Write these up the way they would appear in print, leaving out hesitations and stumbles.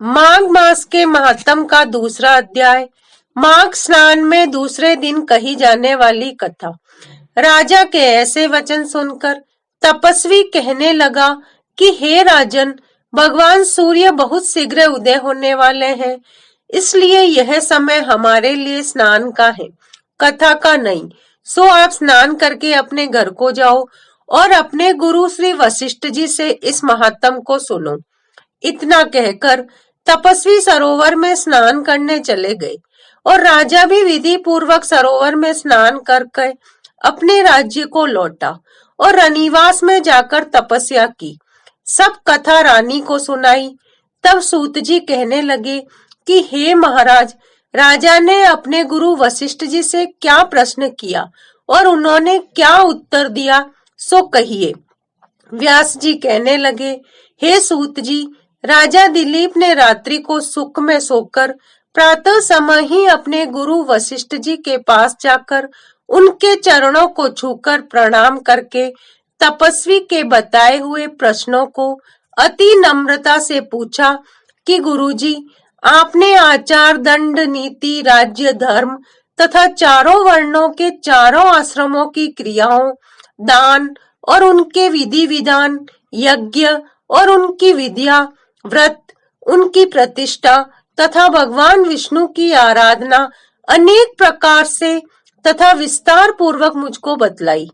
माघ मास के महात्म का दूसरा अध्याय। माघ स्नान में दूसरे दिन कही जाने वाली कथा। राजा के ऐसे वचन सुनकर तपस्वी कहने लगा कि हे राजन, भगवान सूर्य बहुत शीघ्र उदय होने वाले हैं, इसलिए यह समय हमारे लिए स्नान का है, कथा का नहीं। सो आप स्नान करके अपने घर को जाओ और अपने गुरु श्री वशिष्ठ जी से इस महात्म को सुनो। इतना कहकर तपस्वी सरोवर में स्नान करने चले गए और राजा भी विधि पूर्वक सरोवर में स्नान करके अपने राज्य को लौटा और रनिवास में जाकर तपस्या की। सब कथा रानी को सुनाई। तब सूत जी कहने लगे कि हे महाराज, राजा ने अपने गुरु वशिष्ठ जी से क्या प्रश्न किया और उन्होंने क्या उत्तर दिया, सो कहिए। व्यास जी कहने लगे, हे सूत जी, राजा दिलीप ने रात्रि को सुख में सोकर प्रातः समय ही अपने गुरु वशिष्ठ जी के पास जाकर उनके चरणों को छूकर प्रणाम करके तपस्वी के बताए हुए प्रश्नों को अति नम्रता से पूछा कि गुरुजी, आपने आचार, दंड, नीति, राज्य, धर्म तथा चारों वर्णों के चारों आश्रमों की क्रियाओं, दान और उनके विधि विधान, यज्ञ और उनकी विद्या, व्रत, उनकी प्रतिष्ठा तथा भगवान विष्णु की आराधना अनेक प्रकार से तथा विस्तार पूर्वक मुझको बतलाई।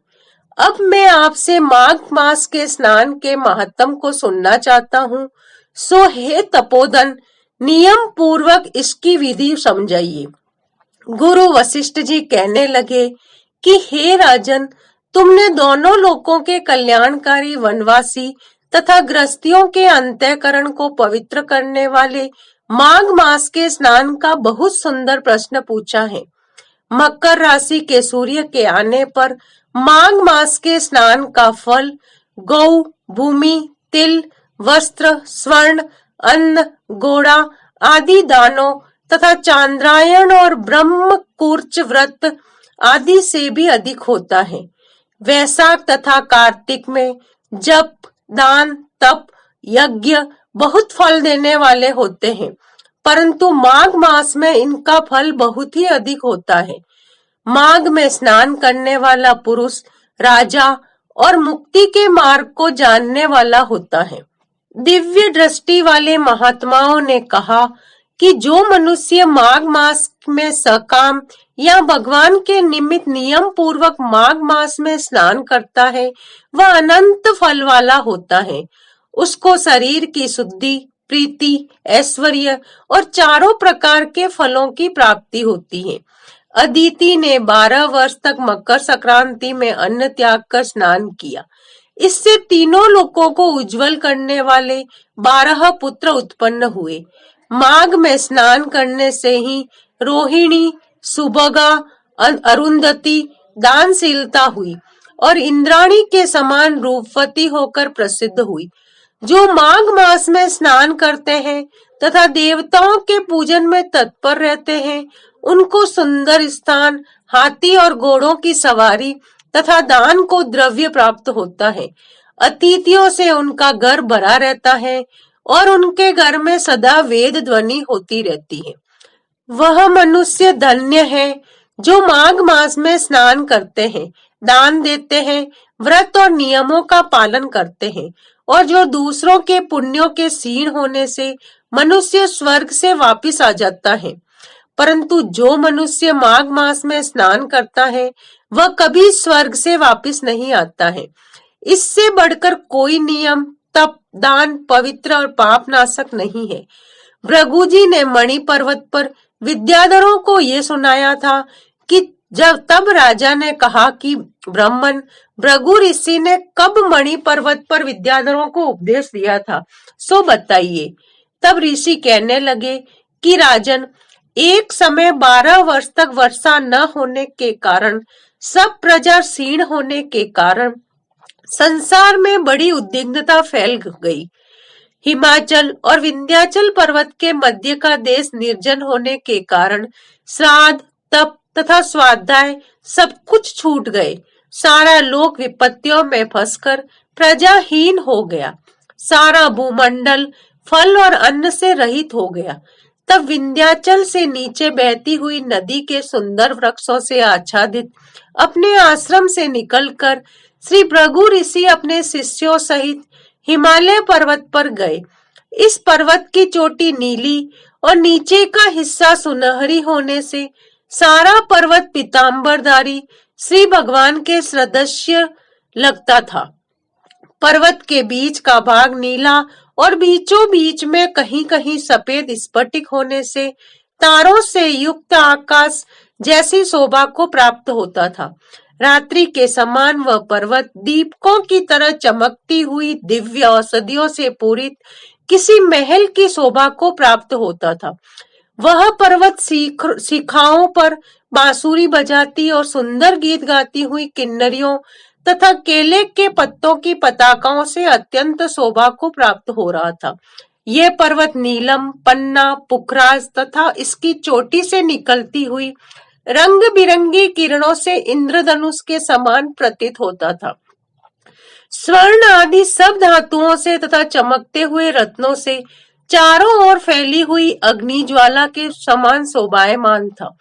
अब मैं आपसे माघ मास के स्नान के महत्व को सुनना चाहता हूँ। सो हे तपोधन, नियम पूर्वक इसकी विधि समझाइए। गुरु वशिष्ठ जी कहने लगे कि हे राजन, तुमने दोनों लोकों के कल्याणकारी वनवासी तथा गृहस्थियों के अंतःकरण को पवित्र करने वाले माघ मास के स्नान का बहुत सुंदर प्रश्न पूछा है। मकर राशि के सूर्य के आने पर माघ मास के स्नान का फल गौ, भूमि, तिल, वस्त्र, स्वर्ण, अन्न, घोड़ा आदि दानों तथा चांद्रायण और ब्रह्म कूर्च व्रत आदि से भी अधिक होता है। वैशाख तथा कार्तिक में जप, दान, तप, यज्ञ बहुत फल देने वाले होते हैं, परंतु माघ मास में इनका फल बहुत ही अधिक होता है। माघ में स्नान करने वाला पुरुष राजा और मुक्ति के मार्ग को जानने वाला होता है। दिव्य दृष्टि वाले महात्माओं ने कहा कि जो मनुष्य माघ मास में सकाम या भगवान के निमित्त नियम पूर्वक माघ मास में स्नान करता है, वह अनंत फल वाला होता है। उसको शरीर की शुद्धि, प्रीति, ऐश्वर्य और चारों प्रकार के फलों की प्राप्ति होती है। अदिति ने 12 वर्ष तक मकर संक्रांति में अन्न त्याग कर स्नान किया। इससे तीनों लोकों को उज्जवल करने वाले 12 पुत्र उत्पन्न हुए। माघ में स्नान करने से ही रोहिणी, सुभगा, अरुंधति दानशीलता हुई और इंद्राणी के समान रूपवती होकर प्रसिद्ध हुई। जो माघ मास में स्नान करते हैं तथा देवताओं के पूजन में तत्पर रहते हैं, उनको सुंदर स्थान, हाथी और घोड़ों की सवारी तथा दान को द्रव्य प्राप्त होता है। अतिथियों से उनका घर भरा रहता है और उनके घर में सदा वेद ध्वनि होती रहती है। वह मनुष्य धन्य है जो माघ मास में स्नान करते हैं, दान देते हैं, व्रत और नियमों का पालन करते हैं और जो दूसरों के पुण्यों के क्षीण होने से मनुष्य स्वर्ग से वापिस आ जाता है। परंतु जो मनुष्य माघ मास में स्नान करता है, वह कभी स्वर्ग से वापिस नहीं आता है। इससे बढ़कर कोई नियम, तप, दान पवित्र और पाप नाशक नहीं है। भृगु जी ने मणि पर्वत पर विद्याधरों को ये सुनाया था कि तब राजा ने कहा कि ब्राह्मण, भृगु ऋषि ने कब मणि पर्वत पर विद्याधरों को उपदेश दिया था, सो बताइए। तब ऋषि कहने लगे कि राजन, एक समय 12 वर्ष तक वर्षा न होने के कारण, सब प्रजा क्षीण होने के कारण संसार में बड़ी उद्विग्नता फैल गई। हिमाचल और विंध्याचल पर्वत के मध्य का देश निर्जन होने के कारण श्राद्ध, तप तथा स्वाध्याय सब कुछ छूट गए। सारा लोक विपत्तियों में फंसकर प्रजाहीन हो गया। सारा भूमंडल फल और अन्न से रहित हो गया। तब विंध्याचल से नीचे बहती हुई नदी के सुंदर वृक्षों से आच्छादित अपने आश्रम से निकलकर श्री भृगु ऋषि अपने शिष्यों सहित हिमालय पर्वत पर गए। इस पर्वत की चोटी नीली और नीचे का हिस्सा सुनहरी होने से सारा पर्वत पीतांबरधारी श्री भगवान के सदृश्य लगता था। पर्वत के बीच का भाग नीला और बीचों बीच में कहीं कहीं सफेद स्फटिक होने से तारों से युक्त आकाश जैसी शोभा को प्राप्त होता था। रात्रि के समान वह पर्वत दीपकों की तरह चमकती हुई दिव्य औषधियों से पूरित किसी महल की शोभा को प्राप्त होता था। वह पर्वत शिखाओं पर बांसुरी बजाती और सुंदर गीत गाती हुई किन्नरियों तथा केले के पत्तों की पताकाओं से अत्यंत शोभा को प्राप्त हो रहा था। यह पर्वत नीलम, पन्ना, पुखराज तथा इसकी चोटी से निकलती हुई रंग बिरंगी किरणों से इंद्रधनुष के समान प्रतीत होता था। स्वर्ण आदि सब धातुओं से तथा चमकते हुए रत्नों से चारों ओर फैली हुई अग्नि ज्वाला के समान शोभायमान था।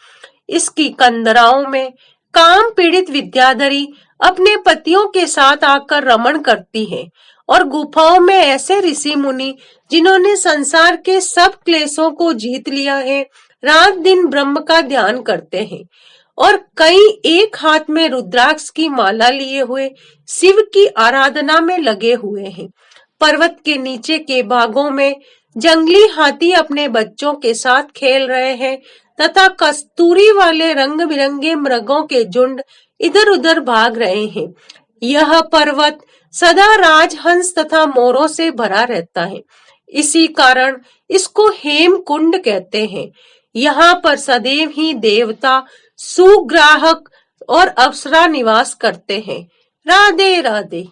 इसकी कंदराओं में काम पीड़ित विद्याधरी अपने पतियों के साथ आकर रमण करती है और गुफाओं में ऐसे ऋषि मुनि जिन्होंने संसार के सब क्लेशों को जीत लिया है रात दिन ब्रह्म का ध्यान करते हैं और कई एक हाथ में रुद्राक्ष की माला लिए हुए शिव की आराधना में लगे हुए हैं। पर्वत के नीचे के भागों में जंगली हाथी अपने बच्चों के साथ खेल रहे हैं तथा कस्तूरी वाले रंग बिरंगे मृगों के झुंड इधर उधर भाग रहे हैं। यह पर्वत सदा राजहंस तथा मोरों से भरा रहता है। इसी कारण इसको हेम कुंड कहते हैं। यहाँ पर सदैव ही देवता, सुग्राहक और अप्सरा निवास करते हैं। राधे राधे।